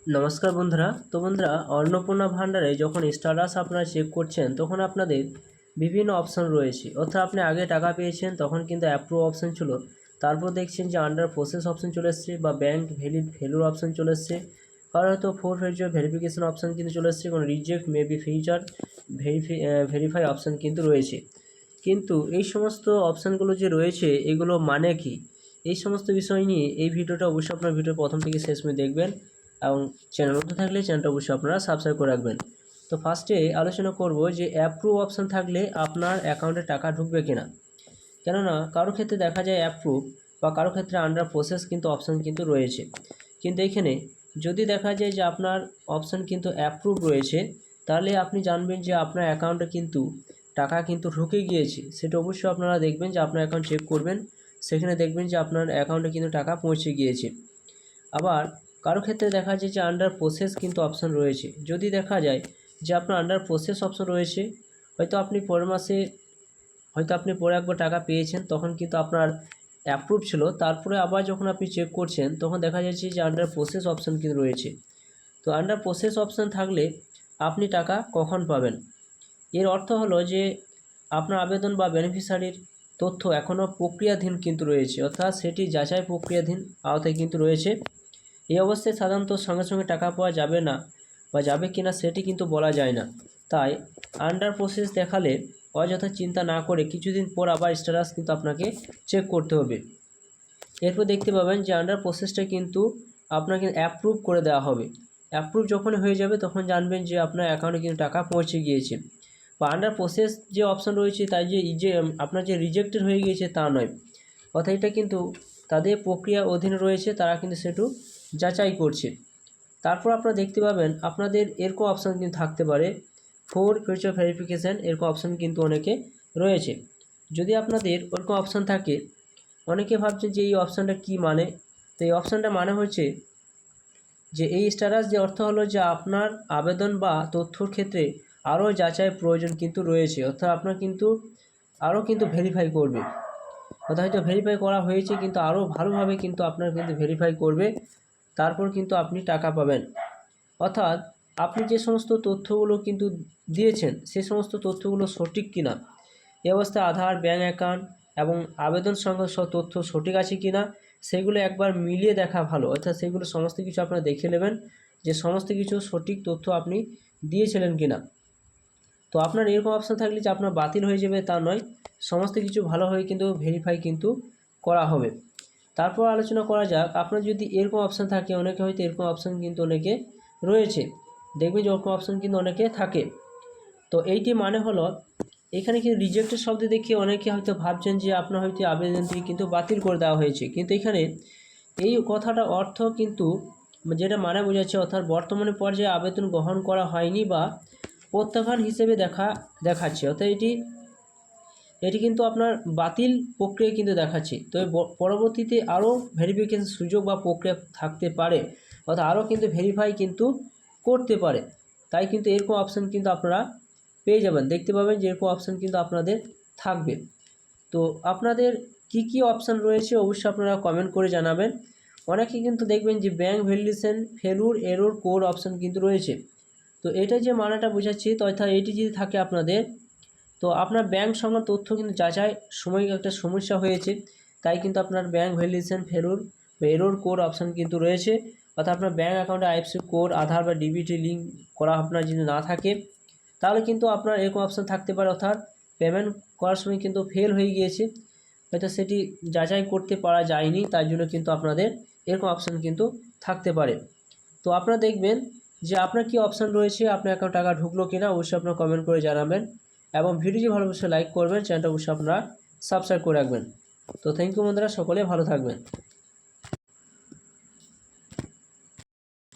নমস্কার বন্ধুরা। তো বন্ধুরা, অন্নপূর্ণা ভান্ডারে যখন স্ট্যাটাস আপনারা চেক করছেন তখন আপনাদের বিভিন্ন অপশন রয়েছে। অর্থাৎ আপনি আগে টাকা পেয়েছেন তখন কিন্তু অ্যাপ্রুভ অপশন ছিল, তারপর দেখছেন যে আন্ডার প্রসেস অপশন চলে এসছে বা ব্যাঙ্ক ভ্যালুর অপশন চলে এসছে, কারণ হয়তো ফোর ফেজর ভেরিফিকেশন অপশন কিন্তু চলে এসছে, কোনো reject maybe future verify option কিন্তু রয়েছে। কিন্তু এই সমস্ত অপশানগুলো যে রয়েছে এগুলো মানে কি, এই সমস্ত বিষয় নিয়ে এই ভিডিওটা অবশ্যই আপনার ভিডিওর প্রথম থেকে শেষ পর্যন্ত দেখবেন এবং চ্যানেল নতুন থাকলে চ্যানেলটা অবশ্যই আপনারা সাবস্ক্রাইব করে রাখবেন। তো ফার্স্টে আলোচনা করব যে অ্যাপ্রুভ অপশান থাকলে আপনার অ্যাকাউন্টে টাকা ঢুকবে কিনা। কেননা কারো ক্ষেত্রে দেখা যায় অ্যাপ্রুভ বা কারো ক্ষেত্রে আন্ডার প্রসেস কিন্তু অপশান কিন্তু রয়েছে, কিন্তু এখানে যদি দেখা যায় যে আপনার অপশান কিন্তু অ্যাপ্রুভ রয়েছে তাহলে আপনি জানবেন যে আপনার অ্যাকাউন্টে কিন্তু টাকা কিন্তু ঢুকে গিয়েছে। সেটা অবশ্যই আপনারা দেখবেন যে আপনার অ্যাকাউন্ট চেক করবেন, সেখানে দেখবেন যে আপনার অ্যাকাউন্টে কিন্তু টাকা পৌঁছে গিয়েছে। আবার কারো ক্ষেত্রে দেখা যায় যে আন্ডার প্রসেস কিন্তু অপশান রয়েছে। যদি দেখা যায় যে আপনার আন্ডার প্রসেস অপশান রয়েছে, হয়তো আপনি পরের মাসে পরে একবার টাকা পেয়েছেন তখন কিন্তু আপনার অ্যাপ্রুভ ছিল, তারপরে আবার যখন আপনি চেক করছেন তখন দেখা যাচ্ছে যে আন্ডার প্রসেস অপশান কিন্তু রয়েছে। তো আন্ডার প্রসেস অপশান থাকলে আপনি টাকা কখন পাবেন, এর অর্থ হলো যে আপনার আবেদন বা বেনিফিশিয়ারির তথ্য এখনও প্রক্রিয়াধীন কিন্তু রয়েছে, অর্থাৎ সেটি যাচাই প্রক্রিয়াধীন আওতায় কিন্তু রয়েছে। এই অবস্থায় সাধারণত সঙ্গে সঙ্গে টাকা পাওয়া যাবে না বা যাবে কিনা সেটি কিন্তু বলা যায় না। তাই আন্ডার প্রসেস দেখালে অযথা চিন্তা না করে কিছুদিন পর আবার স্ট্যাটাস কিন্তু আপনাকে চেক করতে হবে। এরপর দেখতে পাবেন যে আন্ডার প্রসেসটা কিন্তু আপনাকে অ্যাপ্রুভ করে দেওয়া হবে। অ্যাপ্রুভ যখন হয়ে যাবে তখন জানবেন যে আপনার অ্যাকাউন্টে কিন্তু টাকা পৌঁছে গিয়েছে। বা আন্ডার প্রসেস যে অপশান রয়েছে তাই যে আপনার যে রিজেক্টেড হয়ে গিয়েছে তা নয়, অর্থাৎ এটা কিন্তু তাদের প্রক্রিয়ার অধীনে রয়েছে, তারা কিন্তু সেটু যাচাই করছে। তারপর আপনারা দেখতে পাবেন আপনাদের এরকম অপশান কিন্তু থাকতে পারে ফোর ফিউচার ভেরিফিকেশান, এরকম অপশান কিন্তু অনেকে রয়েছে। যদি আপনাদের ওরকম অপশান থাকে, অনেকে ভাবছেন যে এই অপশানটা কী মানে। তো এই অপশানটা মানে হচ্ছে যে এই স্ট্যাটাস যে অর্থ হলো যে আপনার আবেদন বা তথ্যর ক্ষেত্রে আরও যাচাই প্রয়োজন কিন্তু রয়েছে, অর্থাৎ আপনার কিন্তু আরও কিন্তু ভেরিফাই করবে, অর্থাৎ হয়তো ভেরিফাই করা হয়েছে কিন্তু আরও ভালোভাবে কিন্তু আপনার কিন্তু ভেরিফাই করবে, তারপর কিন্তু আপনি টাকা পাবেন। অর্থাৎ আপনি যে সমস্ত তথ্যগুলো কিন্তু দিয়েছেন সে সমস্ত তথ্যগুলো সঠিক কিনা, এই অবস্থায় আধার, ব্যাঙ্ক অ্যাকাউন্ট এবং আবেদন সংক্রান্ত সব তথ্য সঠিক আছে কিনা সেগুলো একবার মিলিয়ে দেখা ভালো। অর্থাৎ সেগুলো সমস্ত কিছু আপনারা দেখে নেবেন যে সমস্ত কিছু সঠিক তথ্য আপনি দিয়েছিলেন কিনা। তো আপনার এরকম অপশান থাকলে যে আপনার বাতিল হয়ে যাবে তা নয়, সমস্ত কিছু ভালোভাবে কিন্তু ভেরিফাই কিন্তু করা হবে। তারপর আলোচনা করা যাক আপনার যদি এরকম অপশান থাকে, অনেকে হয়তো এরকম অপশান কিন্তু অনেকে রয়েছে, দেখবেন যে ওরকম অপশান কিন্তু অনেকে থাকে। তো এইটি মানে হলো এখানে কিন্তু রিজেক্টেড শব্দ দেখিয়ে অনেকে হয়তো ভাবছেন যে আপনার হয়তো আবেদনটি কিন্তু বাতিল করে দেওয়া হয়েছে, কিন্তু এখানে এই কথাটা অর্থ কিন্তু যেটা মানে বোঝাচ্ছে, অর্থাৎ বর্তমানে পর্যায়ে আবেদন গ্রহণ করা হয়নি বা প্রত্যাখ্যান হিসেবে দেখাচ্ছে, অর্থাৎ এটি কিন্তু আপনার বাতিল প্রক্রিয়া কিন্তু দেখাচ্ছে। তবে পরবর্তীতে আরও ভেরিফিকেশন সুযোগ বা প্রক্রিয়া থাকতে পারে, অর্থাৎ আরও কিন্তু ভেরিফাই কিন্তু করতে পারে। তাই কিন্তু এরকম অপশান কিন্তু আপনারা পেয়ে যাবেন, দেখতে পাবেন যে এরকম অপশান কিন্তু আপনাদের থাকবে। তো আপনাদের কি কি অপশান রয়েছে অবশ্যই আপনারা কমেন্ট করে জানাবেন। অনেকে কিন্তু দেখবেন যে bank validation failure error code option কিন্তু রয়েছে। তো এটা যে মানাটা বোঝাচ্ছি, তো অর্থাৎ এটি যদি থাকে আপনাদের, তো আপনার ব্যাঙ্ক সংক্রান্ত তথ্য কিন্তু যাচাই সময় একটা সমস্যা হয়েছে, তাই কিন্তু আপনার ব্যাঙ্ক ভ্যালিডেশন ফেলুর বা এরর কোড অপশান কিন্তু রয়েছে। অর্থাৎ আপনার ব্যাঙ্ক অ্যাকাউন্টে আইএফএসসি কোড, আধার বা ডিবিটি লিঙ্ক করা আপনার যদি না থাকে তাহলে কিন্তু আপনার এরকম অপশান থাকতে পারে, অর্থাৎ পেমেন্ট করার সময় কিন্তু ফেল হয়ে গিয়েছে, হয়তো সেটি যাচাই করতে পারা যায়নি, তাই জন্য কিন্তু আপনাদের এরকম অপশান কিন্তু থাকতে পারে। তো আপনারা দেখবেন যে আপনার কি অপশান রয়েছে, আপনার অ্যাকাউন্টে টাকা ঢুকলো কিনা অবশ্যই আপনারা কমেন্ট করে জানাবেন এবং ভিডিওটি ভালো অবশ্যই লাইক করবেন, চ্যানেলটা অবশ্যই আপনারা সাবস্ক্রাইব করে রাখবেন। তো থ্যাংক ইউ বন্ধুরা, সকলে ভালো থাকবেন।